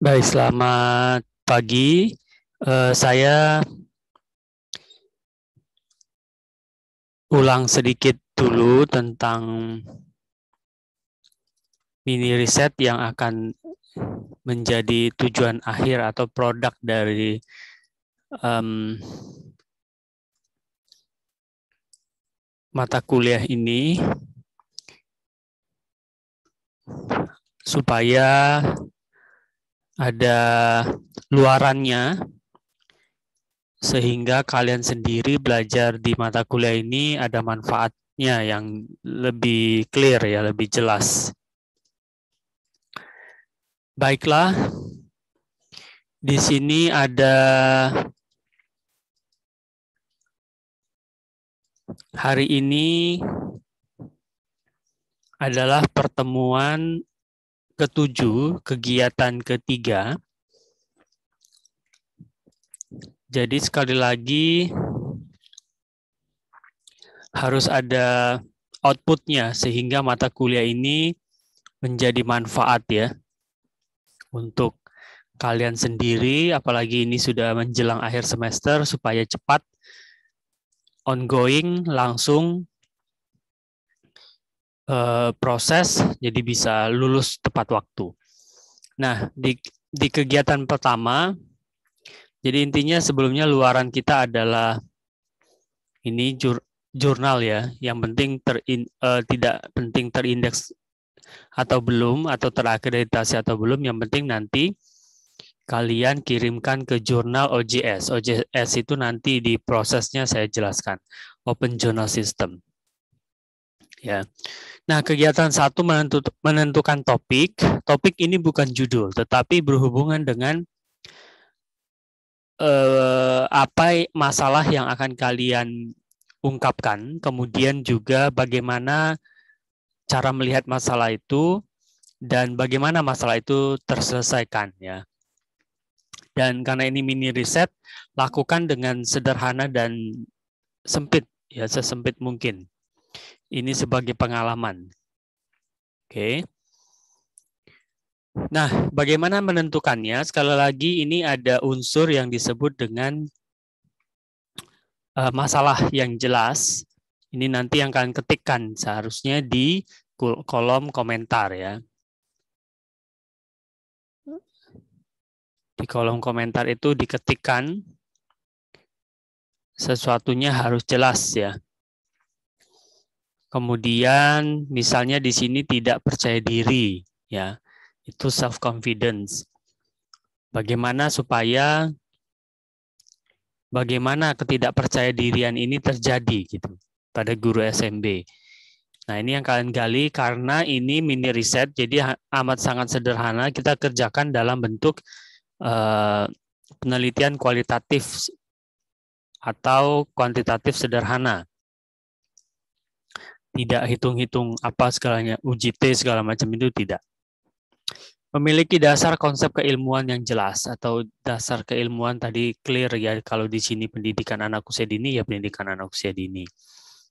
Baik, selamat pagi. Saya ulang sedikit dulu tentang mini riset yang akan menjadi tujuan akhir atau produk dari mata kuliah ini, supaya ada luarannya, sehingga kalian sendiri belajar di mata kuliah ini ada manfaatnya yang lebih clear, ya, lebih jelas. Baiklah, di sini ada hari ini adalah pertemuan ke-7, kegiatan ketiga. Jadi sekali lagi harus ada outputnya sehingga mata kuliah ini menjadi manfaat, ya, untuk kalian sendiri, apalagi ini sudah menjelang akhir semester, supaya cepat ongoing, langsung proses, jadi bisa lulus tepat waktu. Nah, di kegiatan pertama, jadi intinya sebelumnya luaran kita adalah ini jurnal, ya, yang penting tidak penting terindeks atau belum, atau terakreditasi atau belum, yang penting nanti kalian kirimkan ke jurnal OJS. OJS itu nanti di prosesnya saya jelaskan, Open Journal System. Ya. Nah, kegiatan 1 menentukan topik. Topik ini bukan judul, tetapi berhubungan dengan apa masalah yang akan kalian ungkapkan, kemudian juga bagaimana cara melihat masalah itu, dan bagaimana masalah itu terselesaikan, ya. Dan karena ini mini riset, lakukan dengan sederhana dan sempit, ya, sesempit mungkin. Ini sebagai pengalaman. Oke. Nah, bagaimana menentukannya? Sekali lagi ini ada unsur yang disebut dengan masalah yang jelas. Ini nanti yang kalian ketikkan seharusnya di kolom komentar, ya. Di kolom komentar itu diketikkan sesuatunya harus jelas, ya. Kemudian misalnya di sini tidak percaya diri, ya. Itu self confidence. Bagaimana ketidakpercayadirian ini terjadi gitu pada guru SMB. Nah, ini yang kalian gali karena ini mini riset, jadi amat sangat sederhana. Kita kerjakan dalam bentuk penelitian kualitatif atau kuantitatif sederhana. Tidak hitung-hitung apa segalanya, uji T segala macam, itu tidak. Memiliki dasar konsep keilmuan yang jelas, atau dasar keilmuan tadi clear, ya, kalau di sini pendidikan anak usia dini, ya pendidikan anak usia dini.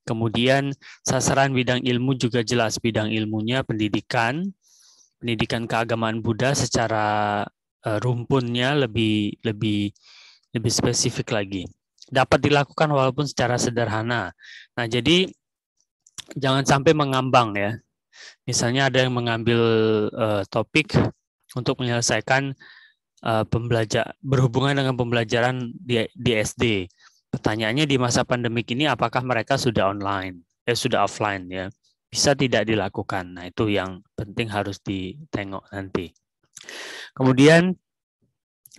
Kemudian sasaran bidang ilmu juga jelas, bidang ilmunya pendidikan keagamaan Buddha secara rumpunnya lebih spesifik lagi. Dapat dilakukan walaupun secara sederhana. Nah, jadi jangan sampai mengambang, ya. Misalnya ada yang mengambil topik untuk menyelesaikan berhubungan dengan pembelajaran di SD. Pertanyaannya di masa pandemik ini apakah mereka sudah sudah offline, ya. Bisa tidak dilakukan. Nah, itu yang penting harus ditengok nanti. Kemudian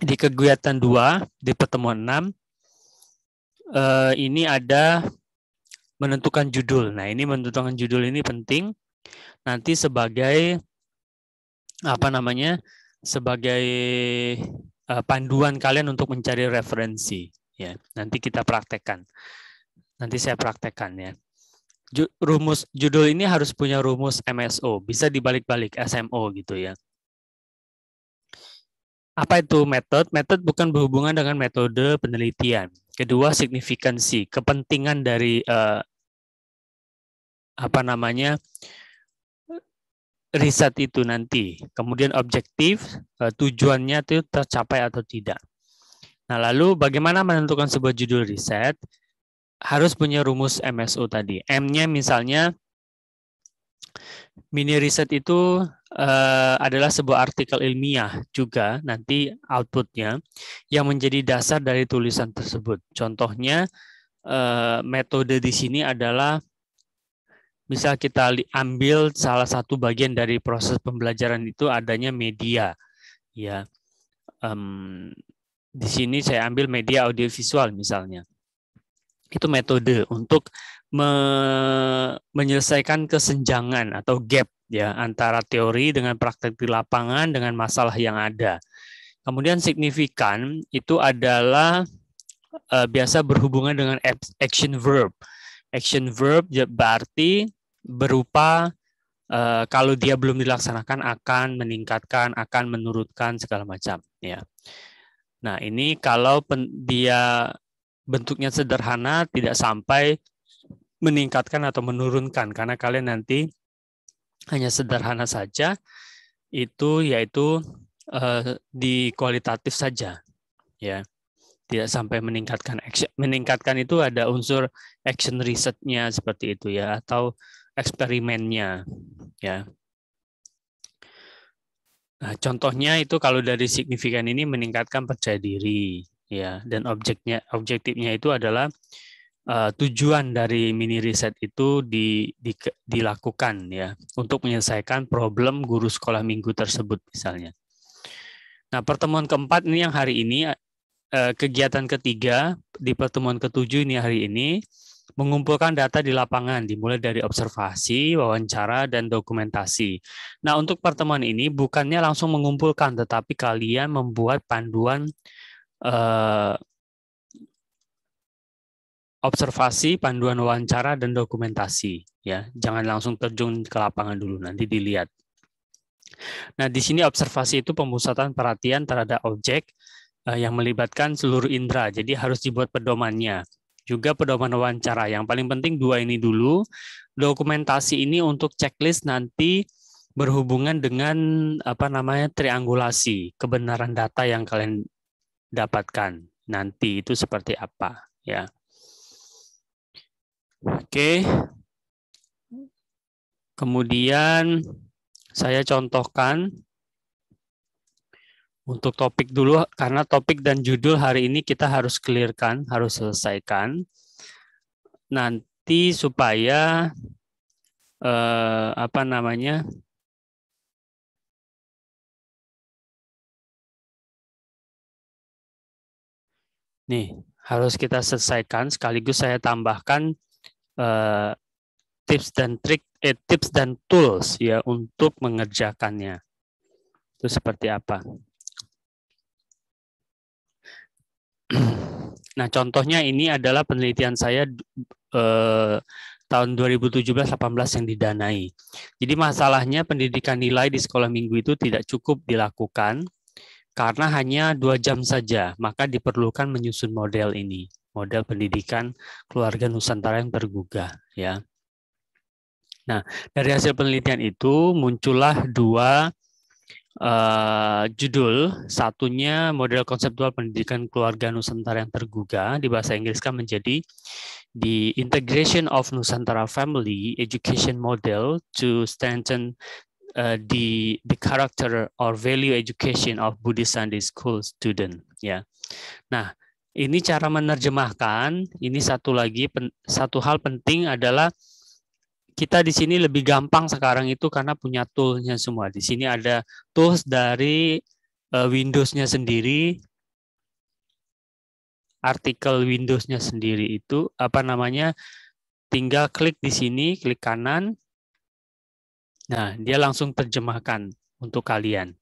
di kegiatan 2 di pertemuan 6 ini ada menentukan judul. Nah, ini menentukan judul ini penting nanti sebagai sebagai panduan kalian untuk mencari referensi, ya. Nanti kita praktekkan. Nanti saya praktekkan, ya. Rumus judul ini harus punya rumus MSO, bisa dibalik-balik SMO gitu, ya. Apa itu metode? Metode bukan berhubungan dengan metode penelitian. Kedua, signifikansi, kepentingan dari riset itu nanti. Kemudian objektif, tujuannya itu tercapai atau tidak. Nah, lalu bagaimana menentukan sebuah judul riset? Harus punya rumus MSO tadi. M-nya misalnya, mini riset itu adalah sebuah artikel ilmiah juga nanti outputnya yang menjadi dasar dari tulisan tersebut. Contohnya, metode di sini adalah misal kita ambil salah satu bagian dari proses pembelajaran itu adanya media, ya. Di sini saya ambil media audiovisual misalnya. Itu metode untuk menyelesaikan kesenjangan atau gap ya antara teori dengan praktek di lapangan dengan masalah yang ada. Kemudian signifikan itu adalah biasa berhubungan dengan action verb. Action verb berarti berupa kalau dia belum dilaksanakan akan meningkatkan, akan menurunkan segala macam ya. Nah, ini kalau dia bentuknya sederhana tidak sampai meningkatkan atau menurunkan karena kalian nanti hanya sederhana saja itu yaitu di kualitatif saja ya. Tidak sampai meningkatkan action. Meningkatkan itu ada unsur action research-nya seperti itu ya atau eksperimennya ya. Nah, contohnya itu kalau dari signifikan ini meningkatkan percaya diri ya dan objektifnya itu adalah tujuan dari mini riset itu dilakukan ya untuk menyelesaikan problem guru sekolah minggu tersebut misalnya. Nah, pertemuan keempat ini yang hari ini kegiatan ketiga di pertemuan ketujuh ini hari ini mengumpulkan data di lapangan dimulai dari observasi, wawancara, dan dokumentasi. Nah, untuk pertemuan ini bukannya langsung mengumpulkan, tetapi kalian membuat panduan observasi, panduan wawancara, dan dokumentasi. Ya, jangan langsung terjun ke lapangan dulu, nanti dilihat. Nah, di sini observasi itu pemusatan perhatian terhadap objek yang melibatkan seluruh indera, jadi harus dibuat pedomannya. Juga pedoman wawancara. Yang paling penting dua ini dulu. Dokumentasi ini untuk checklist nanti berhubungan dengan triangulasi kebenaran data yang kalian dapatkan nanti itu seperti apa ya. Oke. Kemudian saya contohkan untuk topik dulu, karena topik dan judul hari ini kita harus clearkan, harus selesaikan. Nanti supaya nih harus kita selesaikan. Sekaligus saya tambahkan tips dan tools ya untuk mengerjakannya. Itu seperti apa? Nah, contohnya ini adalah penelitian saya tahun 2017-18 yang didanai. Jadi masalahnya pendidikan nilai di sekolah minggu itu tidak cukup dilakukan karena hanya 2 jam saja, maka diperlukan menyusun model ini, model pendidikan keluarga Nusantara yang tergugah. Ya. Nah, dari hasil penelitian itu muncullah 2 judul. Satunya model konseptual pendidikan keluarga Nusantara yang tergugah, di bahasa Inggris kan menjadi The Integration of Nusantara Family Education Model to Strengthen the Character or Value Education of Buddhist Sunday School Student. Ya, nah ini cara menerjemahkan. Ini satu hal penting adalah kita di sini lebih gampang sekarang itu karena punya tool-nya semua. Di sini ada tools dari Windows-nya sendiri, artikel Windows-nya sendiri itu tinggal klik di sini, klik kanan. Nah, dia langsung terjemahkan untuk kalian.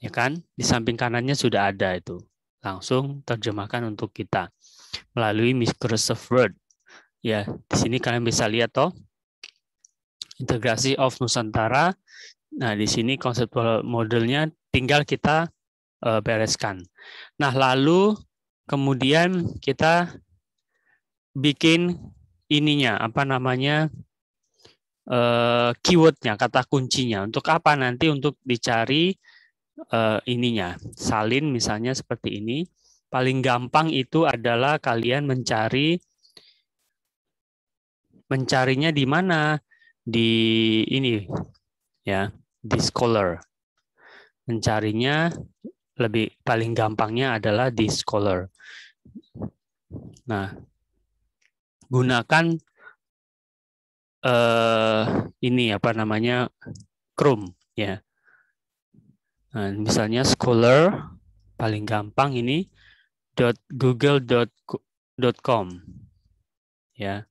Ya kan? Di samping kanannya sudah ada itu. Langsung terjemahkan untuk kita melalui Microsoft Word. Ya, di sini kalian bisa lihat toh. Integrasi of Nusantara. Nah, di sini konseptual modelnya tinggal kita bereskan. Nah, lalu kemudian kita bikin ininya, keywordnya, kata kuncinya. Untuk apa nanti? Untuk dicari ininya, salin misalnya seperti ini. Paling gampang itu adalah kalian mencarinya di mana? Di ini ya, di Scholar. Mencarinya paling gampangnya adalah di Scholar. Nah, gunakan ini apa namanya, Chrome ya. Nah, misalnya Scholar paling gampang ini .google.com ya.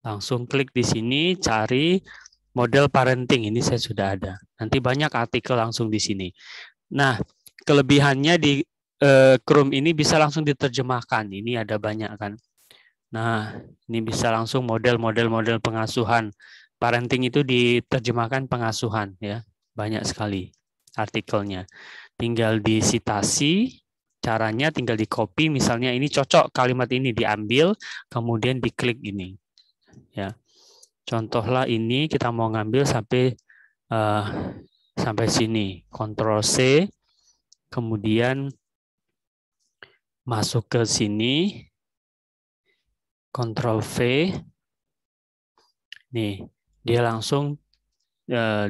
Langsung klik di sini, cari model parenting. Ini saya sudah ada. Nanti banyak artikel langsung di sini. Nah, kelebihannya di Chrome ini bisa langsung diterjemahkan. Ini ada banyak kan. Nah, ini bisa langsung model pengasuhan. Parenting itu diterjemahkan pengasuhan ya. Banyak sekali artikelnya. Tinggal disitasi, caranya tinggal di copy, misalnya ini cocok kalimat ini diambil, kemudian diklik ini. Ya. Contohlah ini kita mau ngambil sampai sini, Ctrl C, kemudian masuk ke sini, Ctrl V, nih dia langsung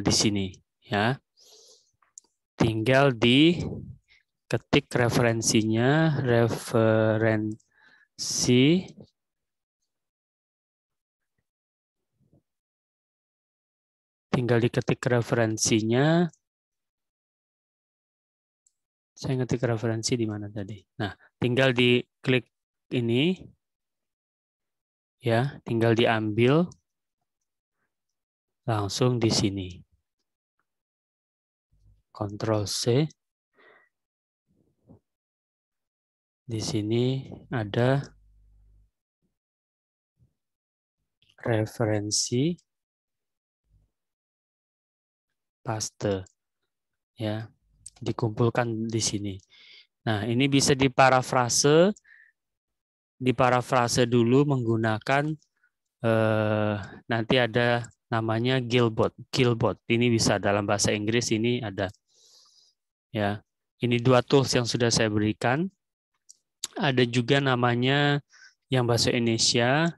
di sini ya. Tinggal diketik referensinya, tinggal diketik referensinya. Saya ngetik referensi di mana tadi? Nah, tinggal diklik ini, ya, tinggal diambil langsung di sini. Ctrl C. Di sini ada referensi, paste, ya, dikumpulkan di sini. Nah, ini bisa diparafrase dulu menggunakan nanti ada namanya Gilbot. Ini bisa dalam bahasa Inggris, ini ada. Ya, ini 2 tools yang sudah saya berikan. Ada juga namanya yang bahasa Indonesia,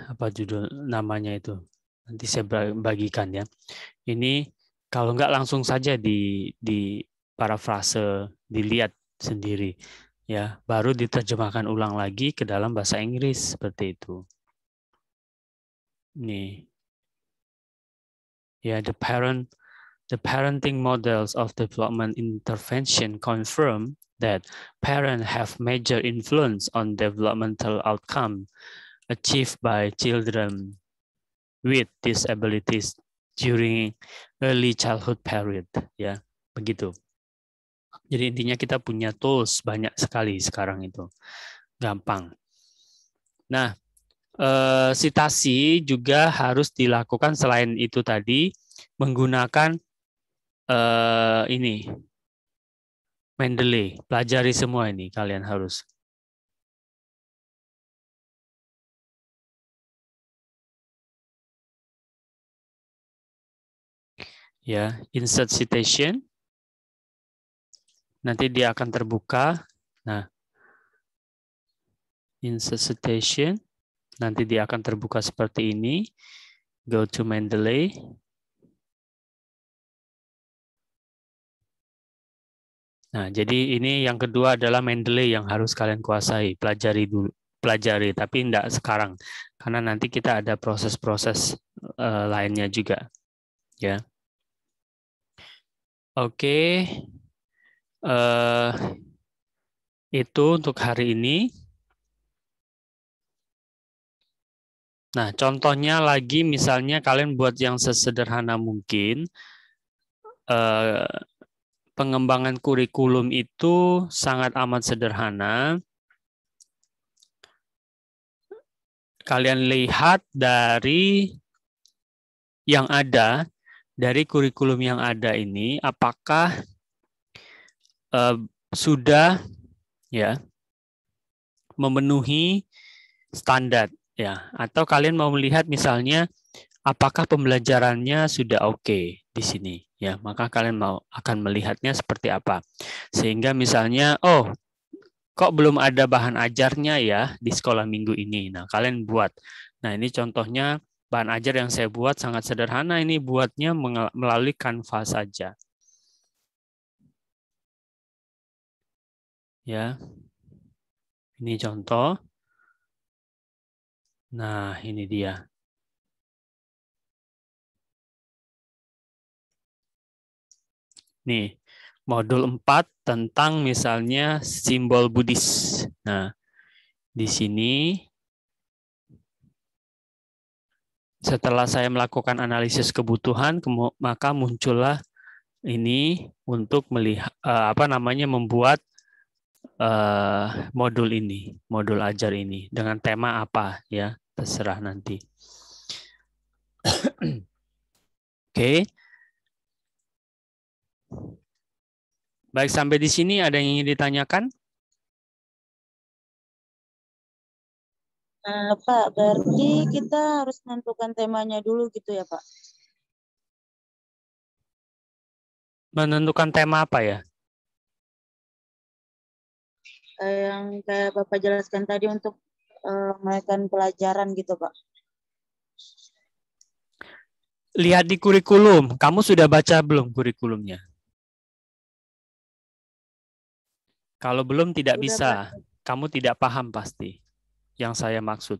apa judul namanya itu? Nanti saya bagikan ya. Ini kalau nggak langsung saja di parafrase, dilihat sendiri ya, baru diterjemahkan ulang lagi ke dalam bahasa Inggris seperti itu. Nih. Ya, the parenting models of development intervention confirm that parents have major influence on developmental outcome achieved by children with disabilities during early childhood period. Ya, begitu. Jadi intinya kita punya tools banyak sekali sekarang itu. Gampang. Nah, sitasi juga harus dilakukan selain itu tadi menggunakan ini Mendeley. Pelajari semua ini kalian harus. Ya, insert citation. Nanti dia akan terbuka. Nah, insert citation. Nanti dia akan terbuka seperti ini. Go to Mendeley. Nah, jadi ini yang kedua adalah Mendeley yang harus kalian kuasai, pelajari dulu, tapi enggak sekarang, karena nanti kita ada proses-proses lainnya juga, ya. Oke, itu untuk hari ini. Nah, contohnya lagi, misalnya kalian buat yang sesederhana mungkin. Pengembangan kurikulum itu sangat amat sederhana. Kalian lihat dari yang ada, dari kurikulum yang ada ini, apakah sudah ya memenuhi standar Ya, atau kalian mau melihat misalnya apakah pembelajarannya sudah oke di sini, ya, maka kalian akan melihatnya seperti apa. Sehingga misalnya, oh, kok belum ada bahan ajarnya ya di sekolah minggu ini. Nah, kalian buat. Nah, ini contohnya bahan ajar yang saya buat sangat sederhana, ini buatnya melalui Canva saja. Ya. Ini contoh. Nah, ini dia. Nih, modul 4 tentang misalnya simbol Buddhis. Nah, di sini setelah saya melakukan analisis kebutuhan, maka muncullah ini untuk melihat membuat modul ini, modul ajar ini dengan tema apa ya, terserah nanti. Oke. Baik, sampai di sini ada yang ingin ditanyakan? Pak, berarti kita harus menentukan temanya dulu gitu ya, Pak? Menentukan tema apa ya? Yang kayak Bapak jelaskan tadi untuk menaikkan pelajaran gitu, Pak. Lihat di kurikulum. Kamu sudah baca belum kurikulumnya? Kalau belum tidak Udah, bisa. Pak. Kamu tidak paham pasti yang saya maksud.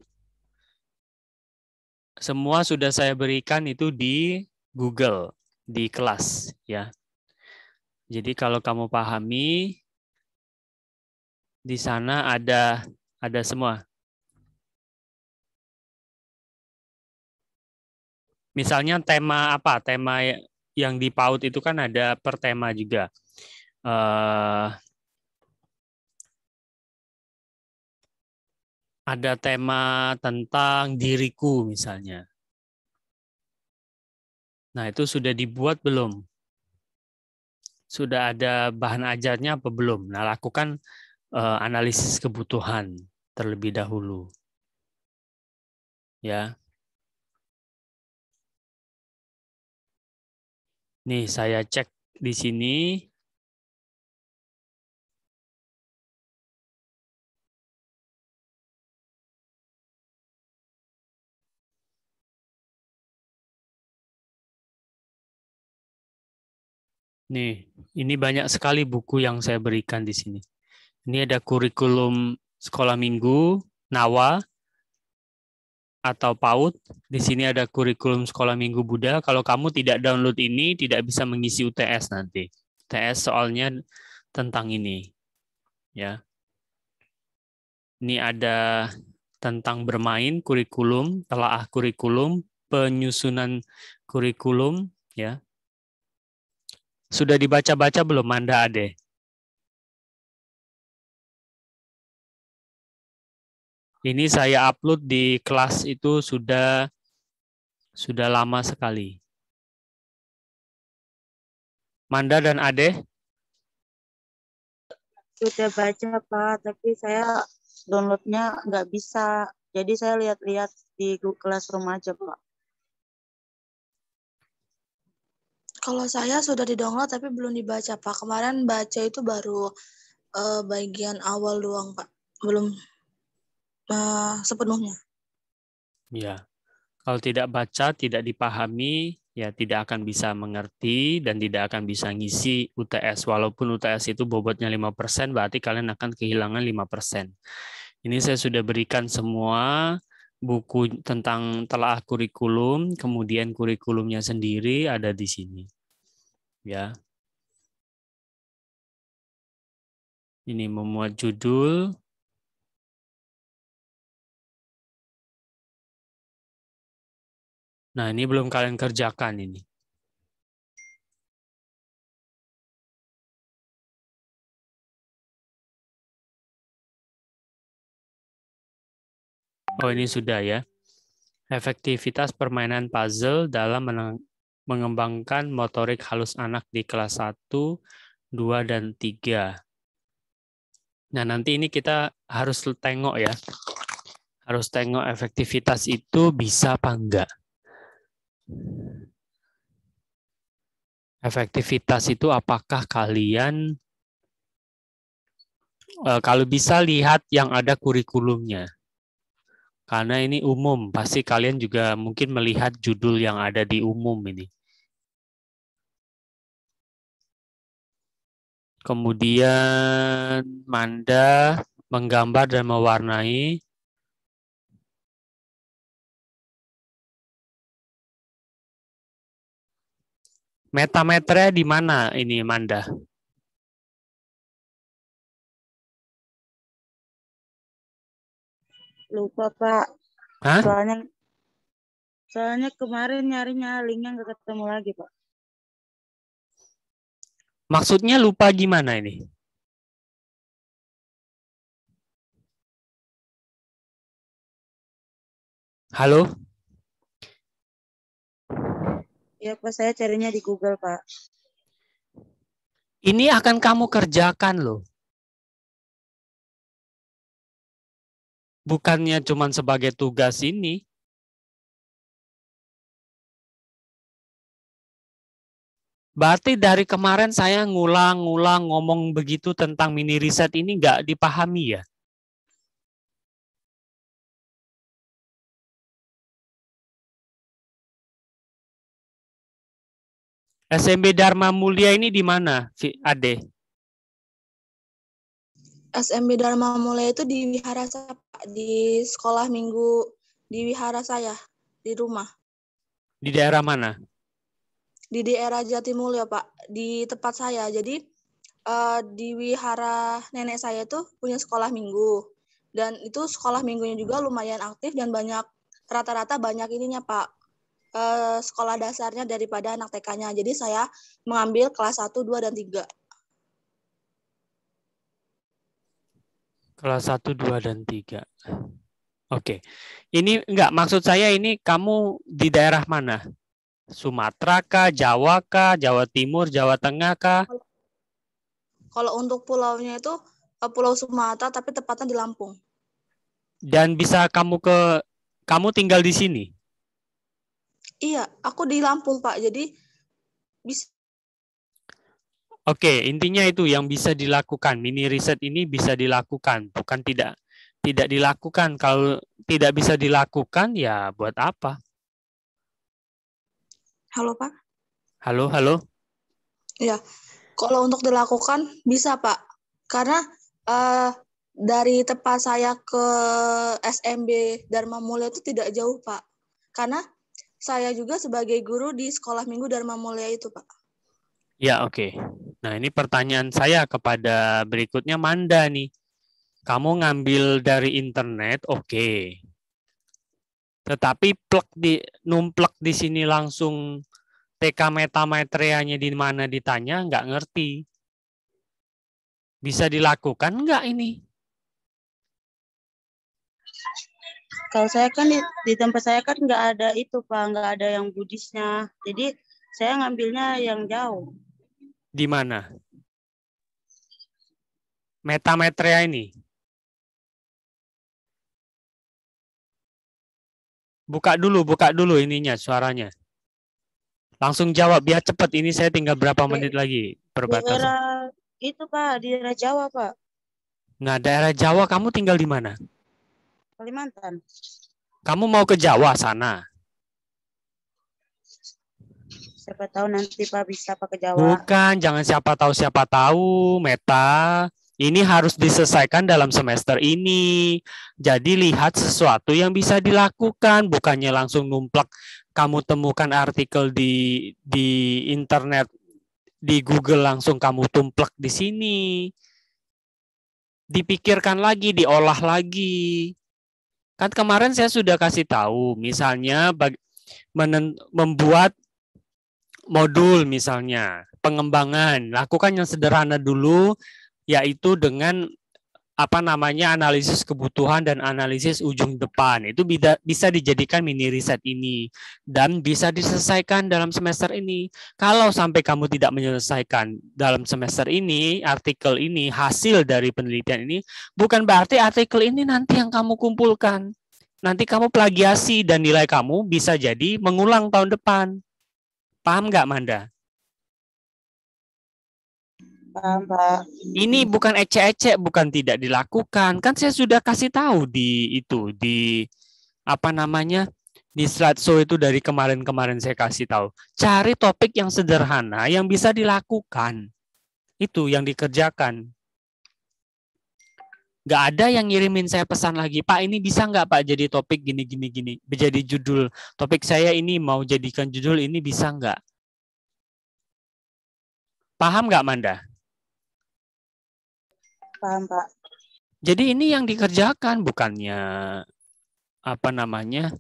Semua sudah saya berikan itu di Google, di kelas ya. Jadi kalau kamu pahami, di sana ada semua. Misalnya tema apa? Tema yang di PAUD itu kan ada per tema juga. Ada tema tentang diriku misalnya. Nah, itu sudah dibuat belum? Sudah ada bahan ajarnya apa belum? Nah, lakukan analisis kebutuhan terlebih dahulu. Ya. Nih, saya cek di sini. Nih, ini banyak sekali buku yang saya berikan di sini. Ini ada kurikulum sekolah minggu, NAWA, atau PAUD. Di sini ada kurikulum sekolah minggu Buddha. Kalau kamu tidak download ini, tidak bisa mengisi UTS nanti. UTS soalnya tentang ini. Ya. Ini ada tentang bermain kurikulum, telaah kurikulum, penyusunan kurikulum, ya. Sudah dibaca-baca belum, Manda Ade? Ini saya upload di kelas itu sudah lama sekali. Manda dan Ade? Sudah baca, Pak, tapi saya downloadnya nggak bisa. Jadi saya lihat-lihat di Google Classroom aja, Pak. Kalau saya sudah di-download tapi belum dibaca, Pak. Kemarin baca itu baru bagian awal doang, Pak. Belum sepenuhnya. Ya. Kalau tidak baca, tidak dipahami, ya tidak akan bisa mengerti dan tidak akan bisa ngisi UTS. Walaupun UTS itu bobotnya 5%, berarti kalian akan kehilangan 5%. Ini saya sudah berikan semua buku tentang telaah kurikulum, kemudian kurikulumnya sendiri ada di sini. Ya. Ini memuat judul. Nah, ini belum kalian kerjakan ini. Oh, ini sudah ya. Efektivitas permainan puzzle dalam mengembangkan motorik halus anak di kelas 1, 2, dan 3. Nah, nanti ini kita harus tengok ya. Harus tengok efektivitas itu bisa apa enggak. Efektivitas itu apakah kalian kalau bisa lihat yang ada kurikulumnya. Karena ini umum, pasti kalian juga mungkin melihat judul yang ada di umum ini. Kemudian Manda menggambar dan mewarnai. Metameternya di mana ini Manda? Lupa Pak. Hah? Soalnya kemarin nyarinya linknya nggak ketemu lagi Pak. Maksudnya lupa gimana ini? Halo? Ya Pak, saya carinya di Google Pak. Ini akan kamu kerjakan loh. Bukannya cuma sebagai tugas ini. Berarti dari kemarin saya ngulang-ngulang ngomong begitu tentang mini riset ini nggak dipahami ya? SMB Dharma Mulia ini di mana, Ade? SMB Dharma Mulia itu di wihara saya, Pak. Di sekolah minggu di wihara saya, di rumah. Di daerah mana? Di daerah Jatimulyo, Pak. Di tempat saya. Jadi di wihara nenek saya itu punya sekolah minggu. Dan itu sekolah minggunya juga lumayan aktif dan banyak, rata-rata banyak ininya, Pak. Sekolah dasarnya daripada anak TK-nya. Jadi saya mengambil kelas 1, 2, dan 3. Kelas 1, 2, dan 3. Oke. Ini enggak, maksud saya ini kamu di daerah mana? Sumatera kah, Jawa kah, Jawa Timur, Jawa Tengah kah? Kalau untuk pulaunya itu Pulau Sumatera, tapi tepatnya di Lampung. Dan bisa kamu tinggal di sini? Iya, aku di Lampung, Pak. Jadi bisa. Oke, intinya itu yang bisa dilakukan. Mini riset ini bisa dilakukan, bukan tidak dilakukan. Kalau tidak bisa dilakukan, ya buat apa? Halo, Pak. Halo, halo. Ya, kalau untuk dilakukan bisa, Pak. Karena dari tempat saya ke SMB Dharma Mulia itu tidak jauh, Pak. Karena saya juga sebagai guru di sekolah minggu Dharma Mulia itu, Pak. Ya, oke. Nah, ini pertanyaan saya kepada berikutnya Manda nih. Kamu ngambil dari internet, oke. Tetapi numplek di sini langsung TK metametrianya di mana ditanya, nggak ngerti. Bisa dilakukan nggak ini? Kalau saya kan di tempat saya kan nggak ada itu Pak, nggak ada yang Buddhisnya. Jadi saya ngambilnya yang jauh. Di mana? Metametria ini. Buka dulu ininya suaranya. Langsung jawab biar cepat. Ini saya tinggal berapa menit lagi perbatasan. Daerah itu Pak, di daerah Jawa Pak. Nah, daerah Jawa kamu tinggal di mana? Kalimantan. Kamu mau ke Jawa sana? Siapa tahu nanti Pak bisa Pak ke Jawa. Bukan, jangan siapa tahu, Meta. Ini harus diselesaikan dalam semester ini. Jadi lihat sesuatu yang bisa dilakukan, bukannya langsung numplak. Kamu temukan artikel di internet, di Google langsung kamu tumplek di sini. Dipikirkan lagi, diolah lagi. Kan kemarin saya sudah kasih tahu, misalnya membuat modul misalnya, pengembangan, lakukan yang sederhana dulu, yaitu dengan analisis kebutuhan dan analisis ujung depan. Itu bisa dijadikan mini riset ini dan bisa diselesaikan dalam semester ini. Kalau sampai kamu tidak menyelesaikan dalam semester ini, artikel ini, hasil dari penelitian ini, bukan berarti artikel ini nanti yang kamu kumpulkan. nanti kamu plagiasi dan nilai kamu bisa jadi mengulang tahun depan. Paham nggak, Manda? Paham, Pak. Ini bukan ecek-ecek, bukan tidak dilakukan. Kan saya sudah kasih tahu di itu, di apa namanya, di slideshow itu dari kemarin-kemarin saya kasih tahu. Cari topik yang sederhana yang bisa dilakukan. Itu yang dikerjakan. Nggak ada yang ngirimin saya pesan lagi, Pak ini bisa nggak Pak jadi topik gini. Jadi judul topik saya ini mau jadikan judul ini bisa nggak? Paham nggak, Manda? Paham, Pak. Jadi ini yang dikerjakan, bukannya apa namanya?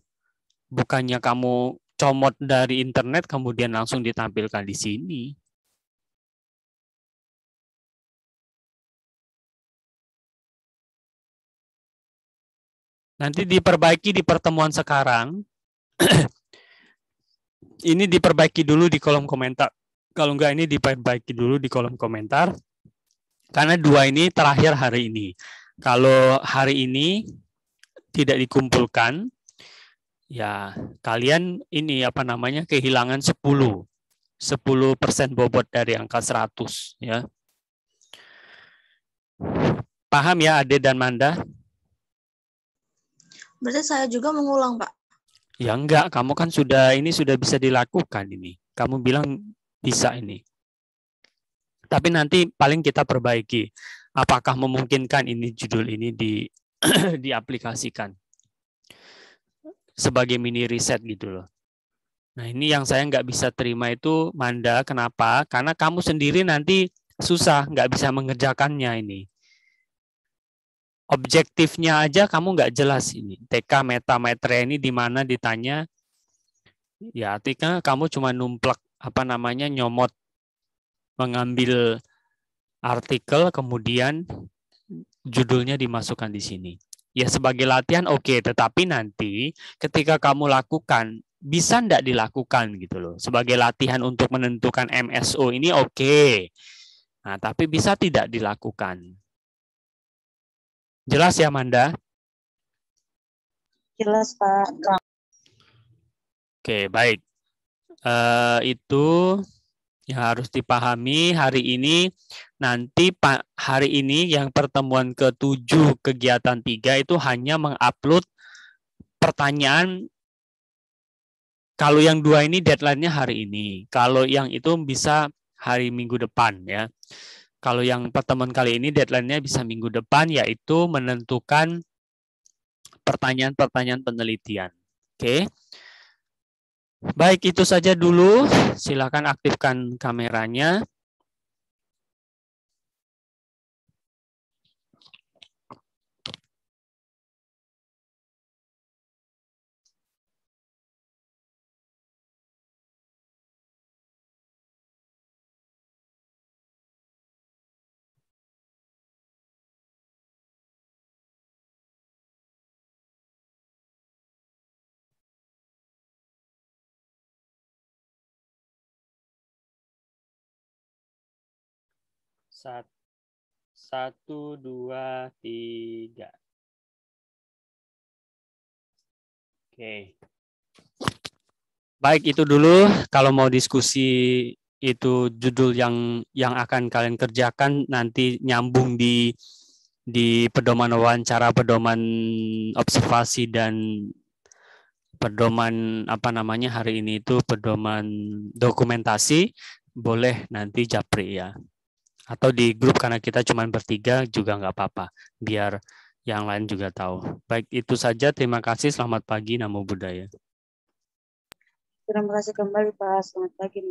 Bukannya kamu comot dari internet kemudian langsung ditampilkan di sini. Nanti diperbaiki di pertemuan sekarang. Ini diperbaiki dulu di kolom komentar. Kalau enggak ini diperbaiki dulu di kolom komentar. Karena dua ini terakhir hari ini. Kalau hari ini tidak dikumpulkan, ya kalian ini apa namanya kehilangan 10% bobot dari angka 100 ya. Paham ya Ade dan Manda? Berarti saya juga mengulang, Pak. Ya enggak, kamu kan sudah bisa dilakukan ini. Kamu bilang bisa ini. Tapi nanti paling kita perbaiki. Apakah memungkinkan ini judul ini diaplikasikan sebagai mini riset gitu loh. Nah ini yang saya nggak bisa terima itu Manda. Kenapa? Karena kamu sendiri nanti susah, nggak bisa mengerjakannya ini. Objektifnya aja kamu nggak jelas ini. TK metametre ini di mana ditanya, ya artinya kamu cuma numplek apa namanya nyomot, mengambil artikel kemudian judulnya dimasukkan di sini. Ya sebagai latihan oke, tetapi nanti ketika kamu lakukan bisa enggak dilakukan gitu loh. Sebagai latihan untuk menentukan MSO ini oke. Nah, tapi bisa tidak dilakukan. Jelas ya, Manda? Jelas, Pak. Oke, baik. Itu yang harus dipahami hari ini. Nanti hari ini yang pertemuan ke-7 kegiatan 3 itu hanya mengupload pertanyaan. Kalau yang 2 ini deadline-nya hari ini. Kalau yang itu bisa hari minggu depan ya. Kalau yang pertemuan kali ini deadline-nya bisa minggu depan, yaitu menentukan pertanyaan-pertanyaan penelitian. Oke. Baik, itu saja dulu. Silakan aktifkan kameranya. Satu, dua, tiga. Oke. Baik, itu dulu. Kalau mau diskusi itu judul yang akan kalian kerjakan nanti nyambung di pedoman wawancara, pedoman observasi dan pedoman apa namanya hari ini itu pedoman dokumentasi, boleh nanti japri ya. Atau di grup karena kita cuma bertiga juga nggak apa-apa, biar yang lain juga tahu. Baik, itu saja. Terima kasih. Selamat pagi. Namo Buddhaya. Terima kasih kembali, Pak. Selamat pagi.